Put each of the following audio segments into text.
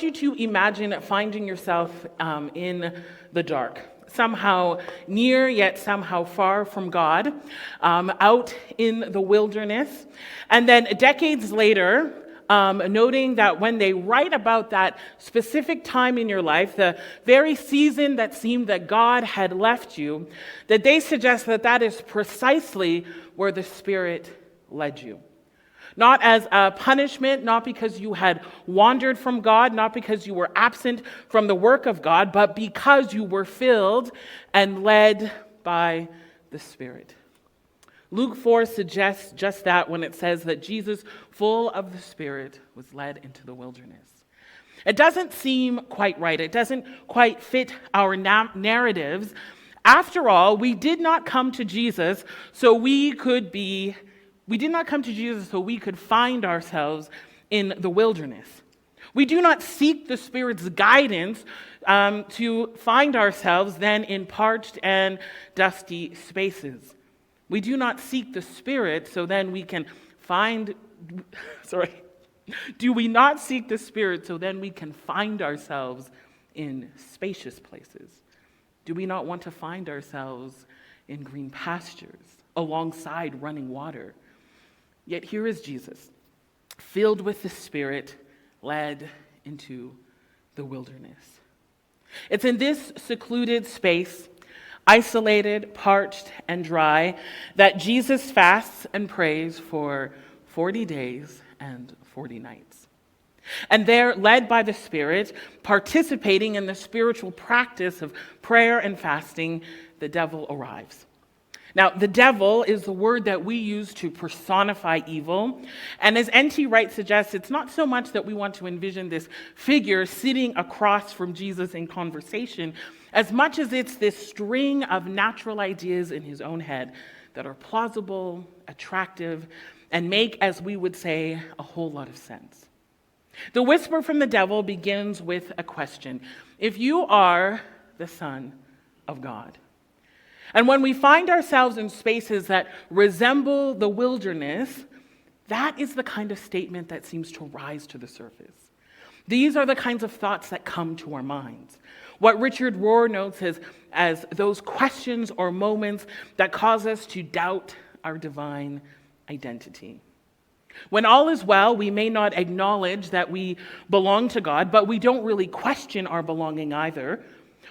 want you to imagine finding yourself in the dark, somehow near yet somehow far from God, out in the wilderness. And then decades later, noting that when they write about that specific time in your life, the very season that seemed that God had left you, that they suggest that that is precisely where the Spirit led you. Not as a punishment, not because you had wandered from God, not because you were absent from the work of God, but because you were filled and led by the Spirit. Luke 4 suggests just that when it says that Jesus, full of the Spirit, was led into the wilderness. It doesn't seem quite right. It doesn't quite fit our narratives. After all, we did not come to Jesus so we could find ourselves in the wilderness. We do not seek the Spirit's guidance to find ourselves then in parched and dusty spaces. We do not seek the Spirit so then we can find, do we not seek the Spirit so then we can find ourselves in spacious places? Do we not want to find ourselves in green pastures, alongside running water? Yet here is Jesus, filled with the Spirit, led into the wilderness. It's in this secluded space, isolated, parched, and dry, that Jesus fasts and prays for 40 days and 40 nights. And there, led by the Spirit, participating in the spiritual practice of prayer and fasting, the devil arrives. Now, the devil is the word that we use to personify evil. And as N.T. Wright suggests, it's not so much that we want to envision this figure sitting across from Jesus in conversation, as much as it's this string of natural ideas in his own head that are plausible, attractive, and make, as we would say, a whole lot of sense. The whisper from the devil begins with a question. If you are the Son of God. And when we find ourselves in spaces that resemble the wilderness, that is the kind of statement that seems to rise to the surface. These are the kinds of thoughts that come to our minds. What Richard Rohr notes as those questions or moments that cause us to doubt our divine identity. When all is well, we may not acknowledge that we belong to God, but we don't really question our belonging either.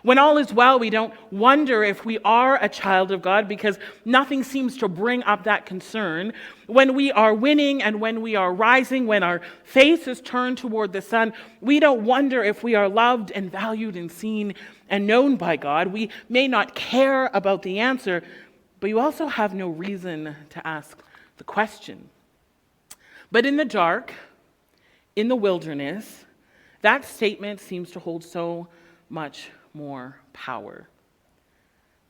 When all is well, we don't wonder if we are a child of God because nothing seems to bring up that concern. When we are winning and when we are rising, when our face is turned toward the sun, we don't wonder if we are loved and valued and seen and known by God. We may not care about the answer, but you also have no reason to ask the question. But in the dark, in the wilderness, that statement seems to hold so much more power.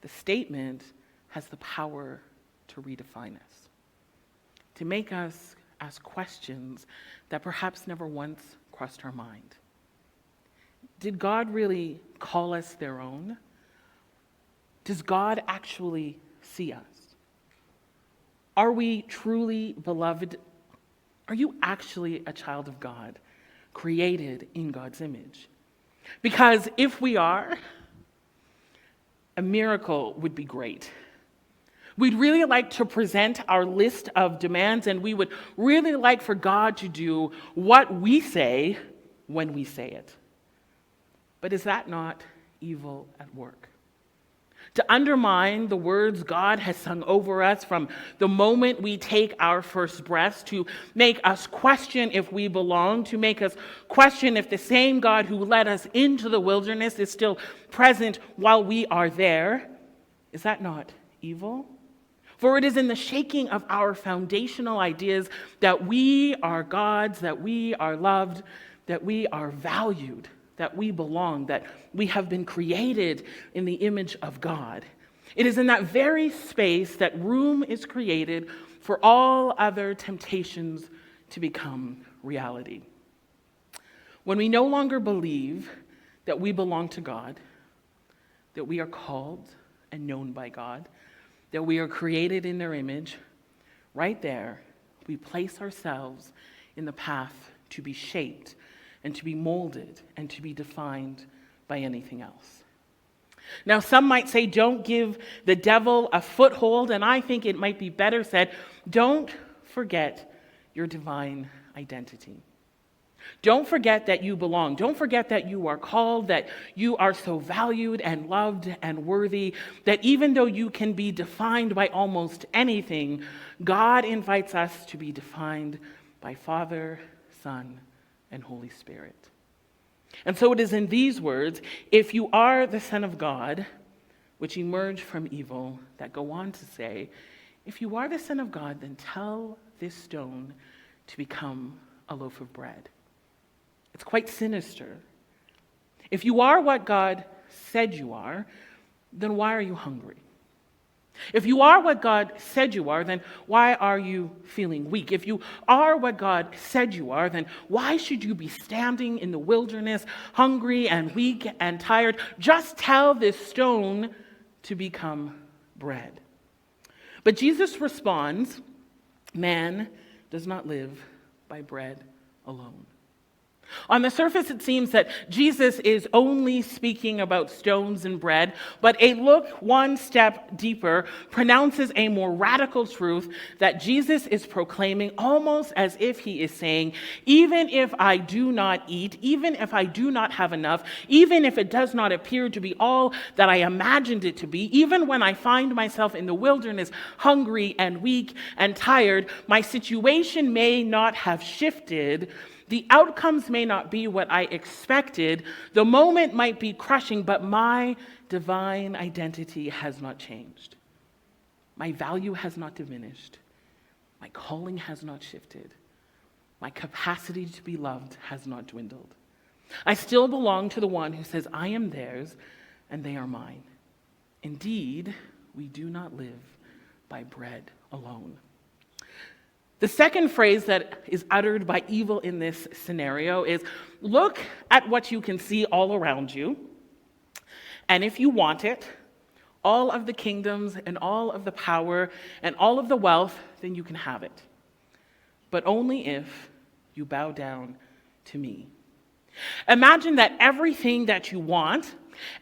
The statement has the power to redefine us, to make us ask questions that perhaps never once crossed our mind. Did God really call us their own? Does God actually see us? Are we truly beloved? Are you actually a child of God, created in God's image? Because if we are, a miracle would be great. We'd really like to present our list of demands, and we would really like for God to do what we say when we say it. But is that not evil at work? To undermine the words God has sung over us from the moment we take our first breaths, to make us question if we belong, to make us question if the same God who led us into the wilderness is still present while we are there. Is that not evil? For it is in the shaking of our foundational ideas that we are God's, that we are loved, that we are valued, that we belong, that we have been created in the image of God. It is in that very space that room is created for all other temptations to become reality. When we no longer believe that we belong to God, that we are called and known by God, that we are created in their image, right there, we place ourselves in the path to be shaped and to be molded and to be defined by anything else. Now, some might say, don't give the devil a foothold, and I think it might be better said, don't forget your divine identity. Don't forget that you belong. Don't forget that you are called, that you are so valued and loved and worthy, that even though you can be defined by almost anything, God invites us to be defined by Father, Son, and Holy Spirit. And so it is in these words, if you are the Son of God, which emerge from evil, that go on to say, if you are the Son of God, then tell this stone to become a loaf of bread. It's quite sinister. If you are what God said you are, then why are you hungry? If you are what God said you are, then why are you feeling weak? If you are what God said you are, then why should you be standing in the wilderness, hungry and weak and tired? Just tell this stone to become bread. But Jesus responds, man does not live by bread alone. On the surface, it seems that Jesus is only speaking about stones and bread, but a look one step deeper pronounces a more radical truth that Jesus is proclaiming, almost as if he is saying, even if I do not eat, even if I do not have enough, even if it does not appear to be all that I imagined it to be, even when I find myself in the wilderness, hungry and weak and tired, my situation may not have shifted. The outcomes may not be what I expected. The moment might be crushing, but my divine identity has not changed. My value has not diminished. My calling has not shifted. My capacity to be loved has not dwindled. I still belong to the one who says, I am theirs and they are mine. Indeed, we do not live by bread alone. The second phrase that is uttered by evil in this scenario is, look at what you can see all around you, and if you want it, all of the kingdoms and all of the power and all of the wealth, then you can have it. But only if you bow down to me. Imagine that everything that you want,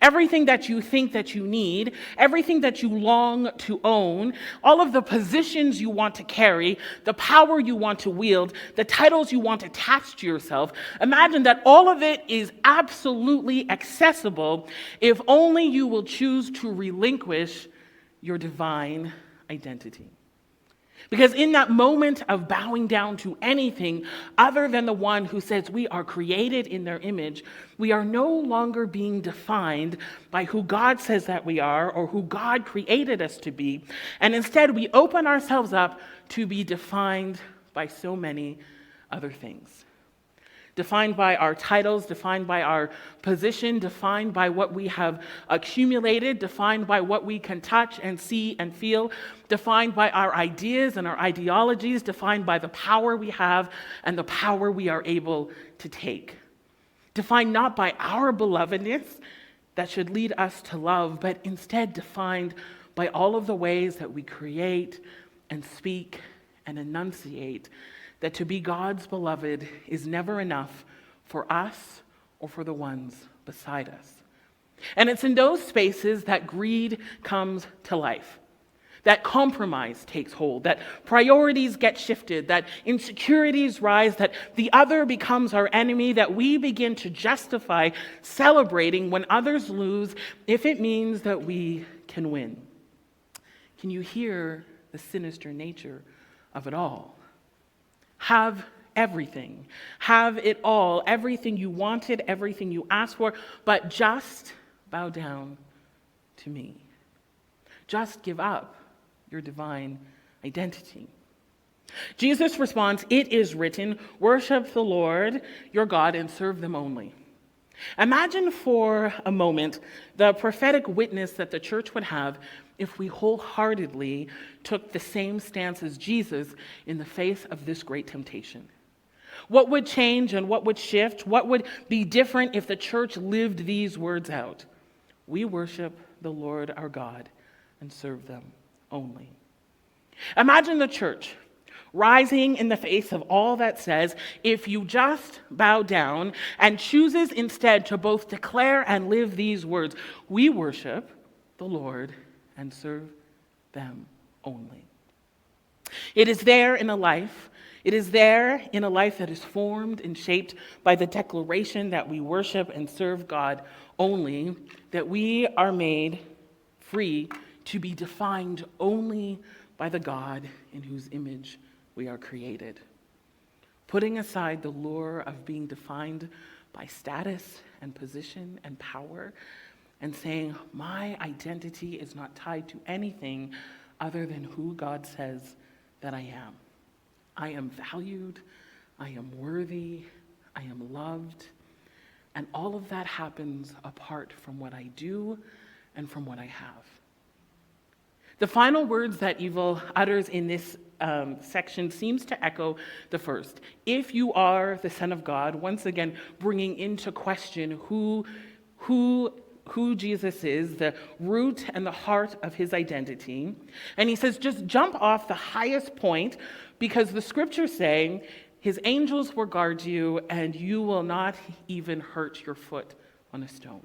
everything that you think that you need, everything that you long to own, all of the positions you want to carry, the power you want to wield, the titles you want attached to yourself, imagine that all of it is absolutely accessible if only you will choose to relinquish your divine identity. Because in that moment of bowing down to anything other than the one who says we are created in their image, we are no longer being defined by who God says that we are or who God created us to be. And instead, we open ourselves up to be defined by so many other things. Defined by our titles, defined by our position, defined by what we have accumulated, defined by what we can touch and see and feel, defined by our ideas and our ideologies, defined by the power we have and the power we are able to take. Defined not by our belovedness that should lead us to love, but instead defined by all of the ways that we create and speak and enunciate that to be God's beloved is never enough for us or for the ones beside us. And it's in those spaces that greed comes to life, that compromise takes hold, that priorities get shifted, that insecurities rise, that the other becomes our enemy, that we begin to justify celebrating when others lose if it means that we can win. Can you hear the sinister nature of it all? Have everything. Have it all. Everything you wanted, everything you asked for, but just bow down to me. Just give up your divine identity. Jesus responds, it is written, worship the Lord your God and serve them only. Imagine for a moment the prophetic witness that the church would have if we wholeheartedly took the same stance as Jesus in the face of this great temptation. What would change and what would shift? What would be different if the church lived these words out? We worship the Lord our God and serve them only. Imagine the church rising in the face of all that says, if you just bow down, and chooses instead to both declare and live these words, we worship the Lord and serve them only. It is there in a life. It is there in a life that is formed and shaped by the declaration that we worship and serve God only, that we are made free to be defined only by the God in whose image we are created. Putting aside the lure of being defined by status and position and power, and saying, my identity is not tied to anything other than who God says that I am. I am valued, I am worthy, I am loved, and all of that happens apart from what I do and from what I have. The final words that evil utters in this section seems to echo the first. If you are the Son of God, once again bringing into question who Jesus is, the root and the heart of his identity. And he says, just jump off the highest point, because the scriptures say his angels will guard you and you will not even hurt your foot on a stone.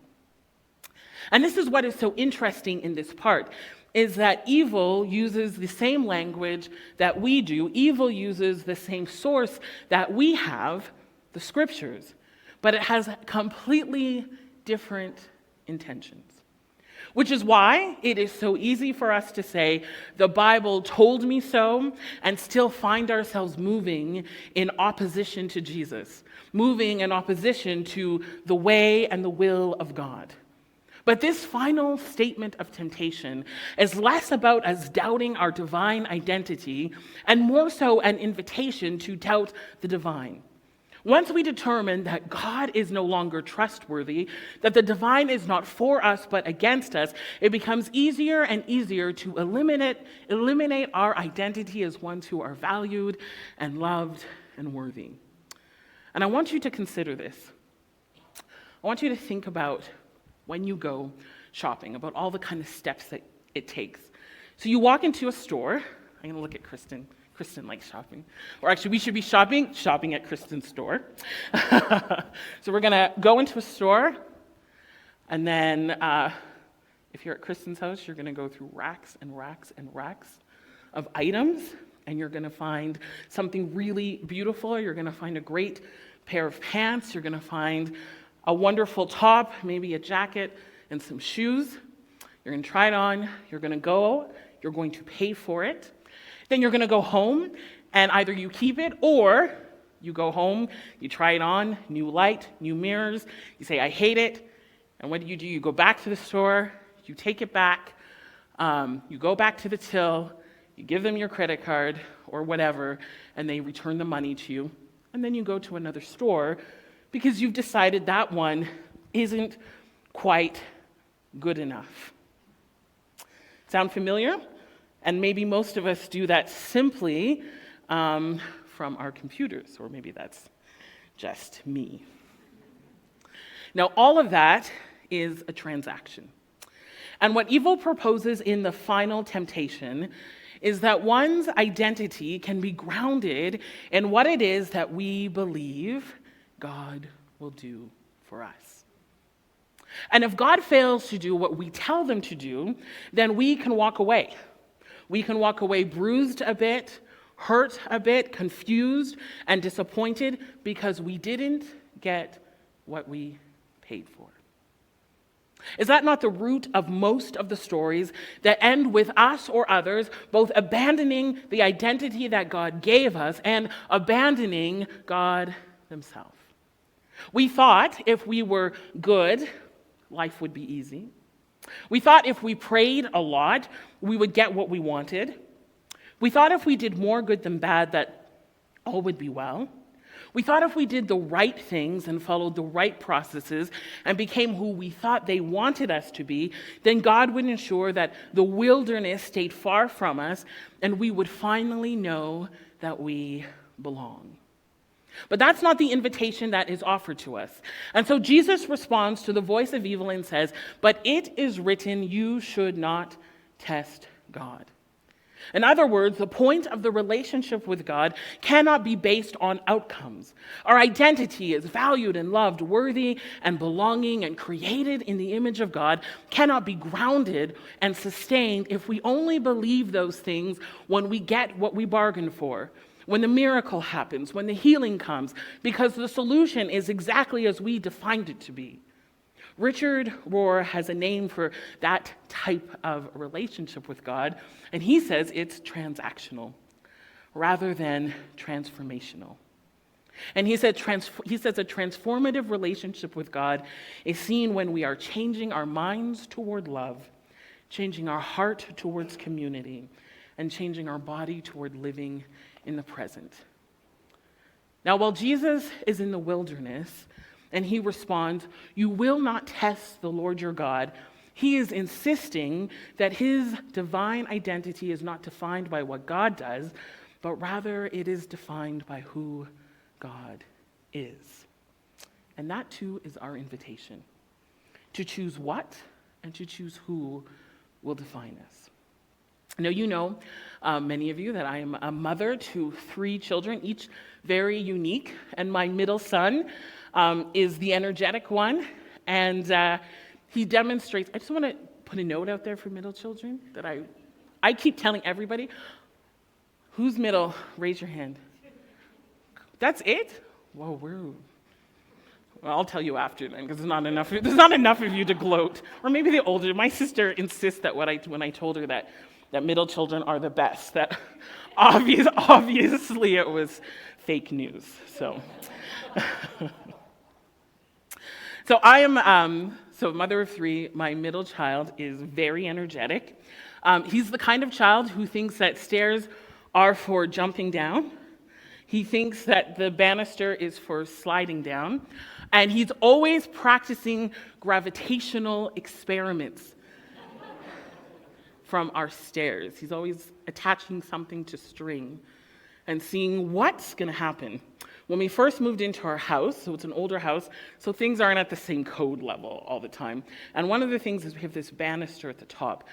And this is what is so interesting in this part, is that evil uses the same language that we do. Evil uses the same source that we have, the scriptures, but it has completely different intentions. Which is why it is so easy for us to say, the Bible told me so, and still find ourselves moving in opposition to Jesus, moving in opposition to the way and the will of God. But this final statement of temptation is less about us doubting our divine identity and more so an invitation to doubt the divine. Once we determine that God is no longer trustworthy, that the divine is not for us but against us, it becomes easier and easier to eliminate our identity as ones who are valued and loved and worthy. And I want you to consider this. I want you to think about when you go shopping, about all the kind of steps that it takes. So you walk into a store. I'm going to look at Kristen. Kristen likes shopping. Or actually, we should be shopping at Kristen's store. So we're going to go into a store, and then if you're at Kristen's house, you're going to go through racks and racks and racks of items, and you're going to find something really beautiful. You're going to find a great pair of pants. You're going to find a wonderful top, maybe a jacket, and some shoes. You're going to try it on. You're going to pay for it. Then you're going to go home, and either you keep it or you go home, you try it on, new light, new mirrors. You say, I hate it. And what do? You go back to the store, you take it back, you go back to the till, you give them your credit card or whatever, and they return the money to you. And then you go to another store because you've decided that one isn't quite good enough. Sound familiar? And maybe most of us do that simply from our computers, or maybe that's just me. Now, all of that is a transaction. And what evil proposes in the final temptation is that one's identity can be grounded in what it is that we believe God will do for us. And if God fails to do what we tell them to do, then we can walk away. We can walk away bruised a bit, hurt a bit, confused and disappointed because we didn't get what we paid for. Is that not the root of most of the stories that end with us or others both abandoning the identity that God gave us and abandoning God himself? We thought if we were good, life would be easy. We thought if we prayed a lot, we would get what we wanted. We thought if we did more good than bad, that all would be well. We thought if we did the right things and followed the right processes and became who we thought they wanted us to be, then God would ensure that the wilderness stayed far from us and we would finally know that we belong. But that's not the invitation that is offered to us. And so Jesus responds to the voice of evil and says, but it is written, you should not test God. In other words, the point of the relationship with God cannot be based on outcomes. Our identity as valued and loved, worthy and belonging and created in the image of God cannot be grounded and sustained if we only believe those things when we get what we bargained for, when the miracle happens, when the healing comes, because the solution is exactly as we defined it to be. Richard Rohr has a name for that type of relationship with God, and he says it's transactional rather than transformational. And he says a transformative relationship with God is seen when we are changing our minds toward love, changing our heart towards community, and changing our body toward living in the present. Now, while Jesus is in the wilderness, and he responds, "You will not test the Lord your God," he is insisting that his divine identity is not defined by what God does, but rather it is defined by who God is. And that too is our invitation, to choose what and to choose who will define us. Now, you know, many of you, that I am a mother to 3 children, each very unique, and my middle son is the energetic one, and he demonstrates. I just want to put a note out there for middle children that I keep telling everybody, who's middle? Raise your hand. That's it? Whoa, well, I'll tell you after then, because there's not enough of you to gloat. Or maybe the older. My sister insists that when I told her that middle children are the best, that obviously it was fake news. So. So I am a mother of 3. My middle child is very energetic. He's the kind of child who thinks that stairs are for jumping down. He thinks that the banister is for sliding down. And he's always practicing gravitational experiments from our stairs. He's always attaching something to string and seeing what's going to happen. When we first moved into our house, so it's an older house, so things aren't at the same code level all the time. And one of the things is we have this banister at the top.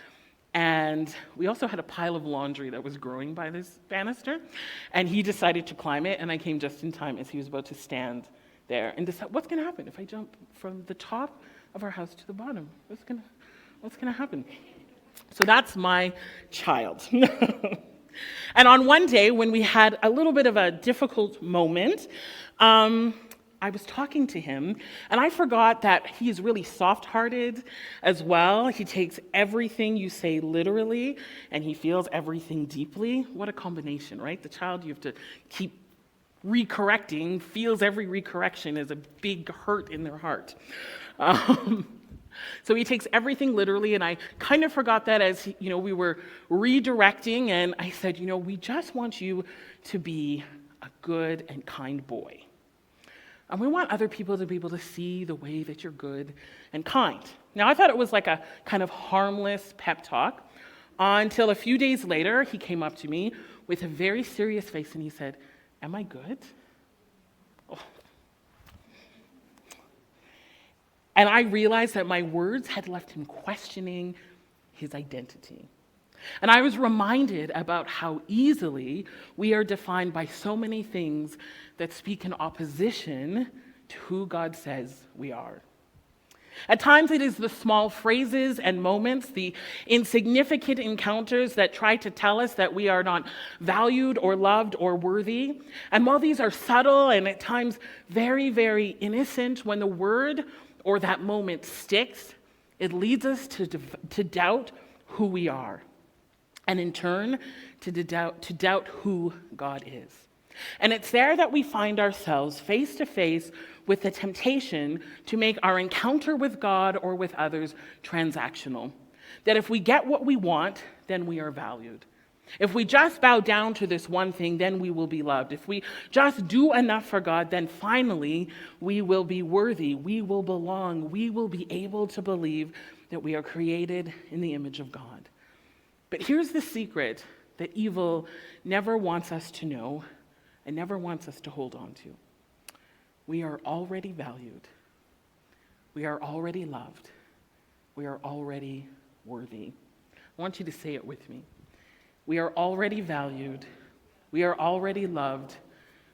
And we also had a pile of laundry that was growing by this banister. And he decided to climb it, and I came just in time as he was about to stand there and decide, what's going to happen if I jump from the top of our house to the bottom? What's going to happen? So that's my child. And on one day when we had a little bit of a difficult moment, I was talking to him, and I forgot that he is really soft-hearted as well. He takes everything you say literally, and he feels everything deeply. What a combination, right? The child you have to keep recorrecting feels every recorrection as a big hurt in their heart. So he takes everything literally, and I kind of forgot that as we were redirecting, and I said, we just want you to be a good and kind boy. And we want other people to be able to see the way that you're good and kind. Now, I thought it was like a kind of harmless pep talk until a few days later, he came up to me with a very serious face, and he said, "Am I good?" Oh. And I realized that my words had left him questioning his identity. And I was reminded about how easily we are defined by so many things that speak in opposition to who God says we are. At times it is the small phrases and moments, the insignificant encounters that try to tell us that we are not valued or loved or worthy. And while these are subtle and at times very, very innocent, when the word or that moment sticks, it leads us to doubt who we are. And in turn, to doubt who God is. And it's there that we find ourselves face to face with the temptation to make our encounter with God or with others transactional. That if we get what we want, then we are valued. If we just bow down to this one thing, then we will be loved. If we just do enough for God, then finally we will be worthy. We will belong. We will be able to believe that we are created in the image of God. But here's the secret that evil never wants us to know and never wants us to hold on to. We are already valued. We are already loved. We are already worthy. I want you to say it with me. We are already valued. We are already loved.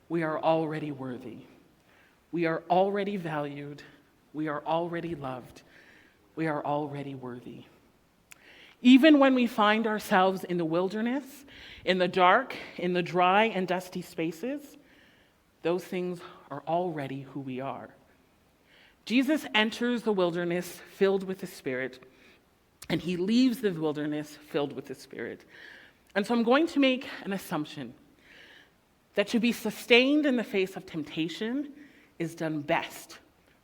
We are already worthy. We are already valued. We are already loved. We are already worthy. Even when we find ourselves in the wilderness, in the dark, in the dry and dusty spaces, those things are already who we are. Jesus enters the wilderness filled with the Spirit, and he leaves the wilderness filled with the Spirit. And so I'm going to make an assumption that to be sustained in the face of temptation is done best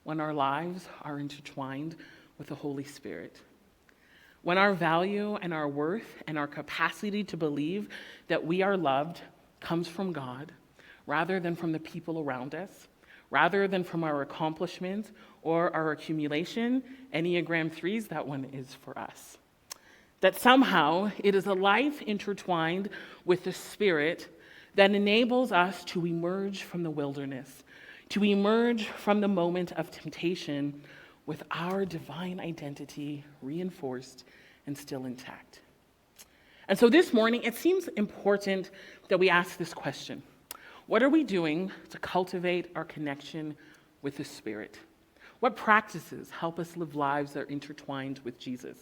when our lives are intertwined with the Holy Spirit. When our value and our worth and our capacity to believe that we are loved comes from God, rather than from the people around us, rather than from our accomplishments or our accumulation, Enneagram 3s, that one is for us. That somehow it is a life intertwined with the Spirit that enables us to emerge from the wilderness, to emerge from the moment of temptation with our divine identity reinforced and still intact. And so this morning, it seems important that we ask this question. What are we doing to cultivate our connection with the Spirit? What practices help us live lives that are intertwined with Jesus?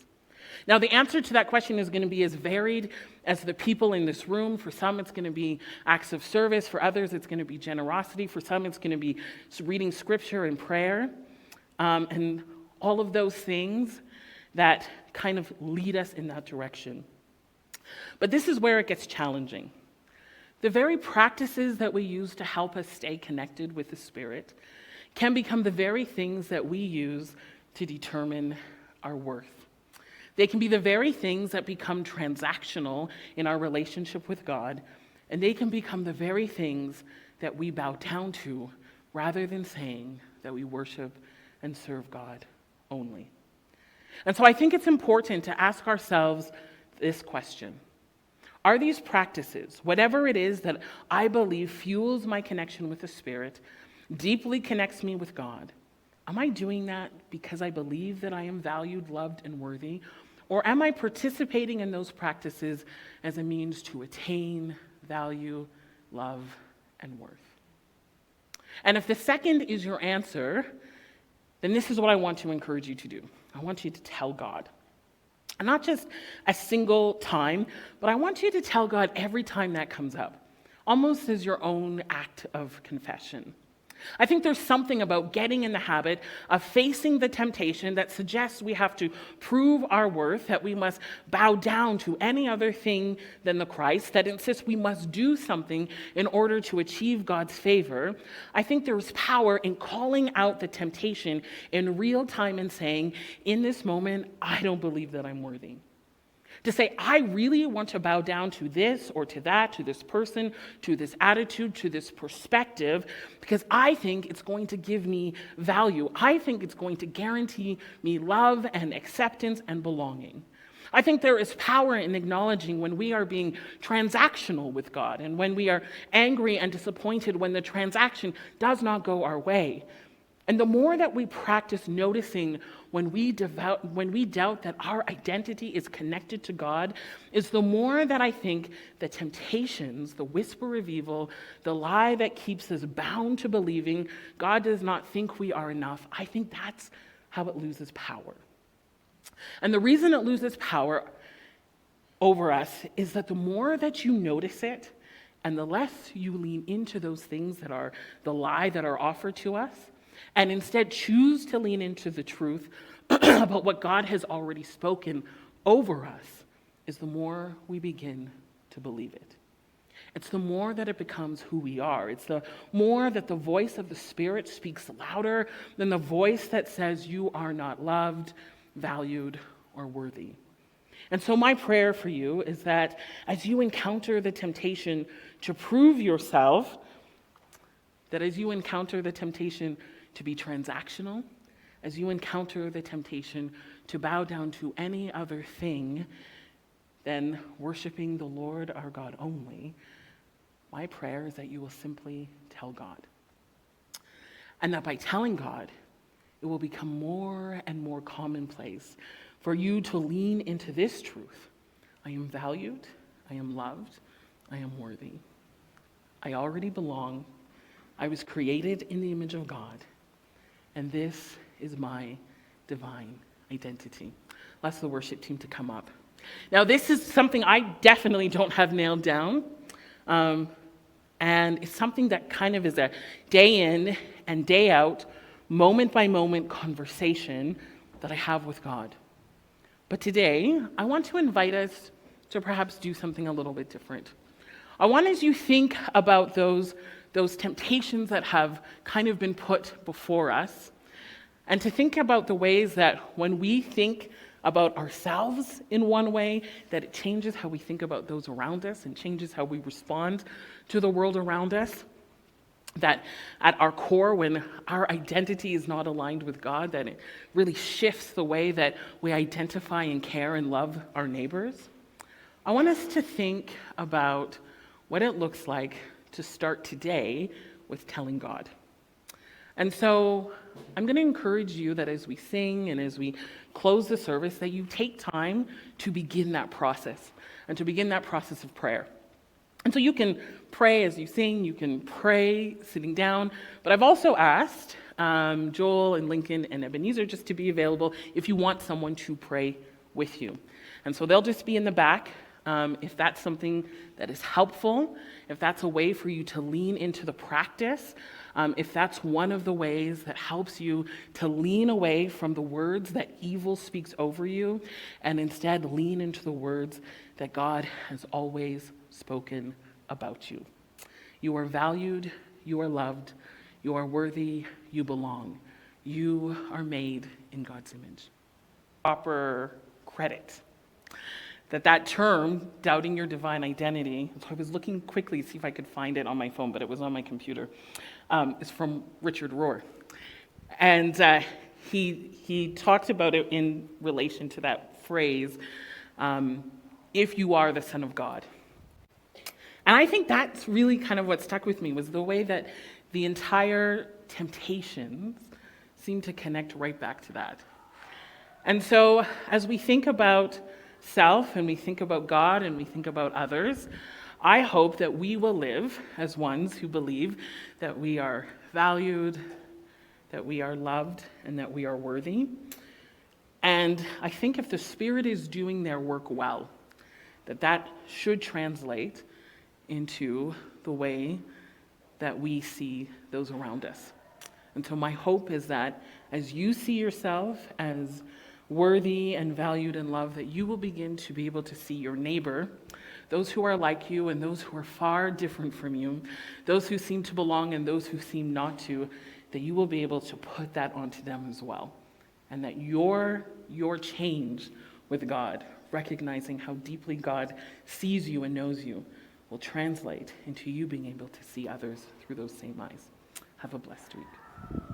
Now, the answer to that question is going to be as varied as the people in this room. For some, it's going to be acts of service. For others, it's going to be generosity. For some, it's going to be reading scripture and prayer. And all of those things that kind of lead us in that direction. But this is where it gets challenging. The very practices that we use to help us stay connected with the Spirit can become the very things that we use to determine our worth. They can be the very things that become transactional in our relationship with God, and they can become the very things that we bow down to rather than saying that we worship and serve God only. And so I think it's important to ask ourselves this question. Are these practices, whatever it is that I believe fuels my connection with the Spirit, deeply connects me with God, am I doing that because I believe that I am valued, loved, and worthy? Or am I participating in those practices as a means to attain value, love, and worth? And if the second is your answer, then this is what I want to encourage you to do. I want you to tell God. And not just a single time, but I want you to tell God every time that comes up, almost as your own act of confession. I think there's something about getting in the habit of facing the temptation that suggests we have to prove our worth, that we must bow down to any other thing than the Christ, that insists we must do something in order to achieve God's favor. I think there's power in calling out the temptation in real time and saying, in this moment, I don't believe that I'm worthy. To say, I really want to bow down to this or to that, to this person, to this attitude, to this perspective, because I think it's going to give me value. I think it's going to guarantee me love and acceptance and belonging. I think there is power in acknowledging when we are being transactional with God and when we are angry and disappointed when the transaction does not go our way. And the more that we practice noticing when we doubt that our identity is connected to God, is the more that I think the temptations, the whisper of evil, the lie that keeps us bound to believing God does not think we are enough, I think that's how it loses power. And the reason it loses power over us is that the more that you notice it, and the less you lean into those things that are the lie that are offered to us, and instead choose to lean into the truth about what God has already spoken over us, is the more we begin to believe it. It's the more that it becomes who we are. It's the more that the voice of the Spirit speaks louder than the voice that says you are not loved, valued, or worthy. And so my prayer for you is that as you encounter the temptation to prove yourself, that as you encounter the temptation to be transactional, as you encounter the temptation to bow down to any other thing than worshiping the Lord our God only, my prayer is that you will simply tell God. And that by telling God, it will become more and more commonplace for you to lean into this truth. I am valued, I am loved, I am worthy. I already belong. I was created in the image of God, and this is my divine identity. Let's ask the worship team to come up. Now, this is something I definitely don't have nailed down, and it's something that kind of is a day in and day out, moment by moment conversation that I have with God. But today, I want to invite us to perhaps do something a little bit different. I want as you think about those temptations that have kind of been put before us, and to think about the ways that when we think about ourselves in one way, that it changes how we think about those around us and changes how we respond to the world around us. That at our core, when our identity is not aligned with God, that it really shifts the way that we identify and care and love our neighbors. I want us to think about what it looks like to start today with telling God. And so I'm going to encourage you that as we sing and as we close the service, that you take time to begin that process and to begin that process of prayer. And so you can pray as you sing, you can pray sitting down, but I've also asked Joel and Lincoln and Ebenezer just to be available if you want someone to pray with you. And so they'll just be in the back. If that's something that is helpful, if that's a way for you to lean into the practice, if that's one of the ways that helps you to lean away from the words that evil speaks over you and instead lean into the words that God has always spoken about you. You are valued, you are loved, you are worthy, you belong. You are made in God's image. Proper credit. That term, doubting your divine identity, so I was looking quickly to see if I could find it on my phone, but it was on my computer, is from Richard Rohr. And he talked about it in relation to that phrase, if you are the Son of God. And I think that's really kind of what stuck with me, was the way that the entire temptations seem to connect right back to that. And so as we think about self and we think about God and we think about others, I hope that we will live as ones who believe that we are valued, that we are loved, and that we are worthy. And I think if the Spirit is doing their work well, that should translate into the way that we see those around us. And so my hope is that as you see yourself as worthy and valued and loved, that you will begin to be able to see your neighbor, those who are like you and those who are far different from you, those who seem to belong and those who seem not to, that you will be able to put that onto them as well. And that your change with God, recognizing how deeply God sees you and knows you, will translate into you being able to see others through those same eyes. Have a blessed week.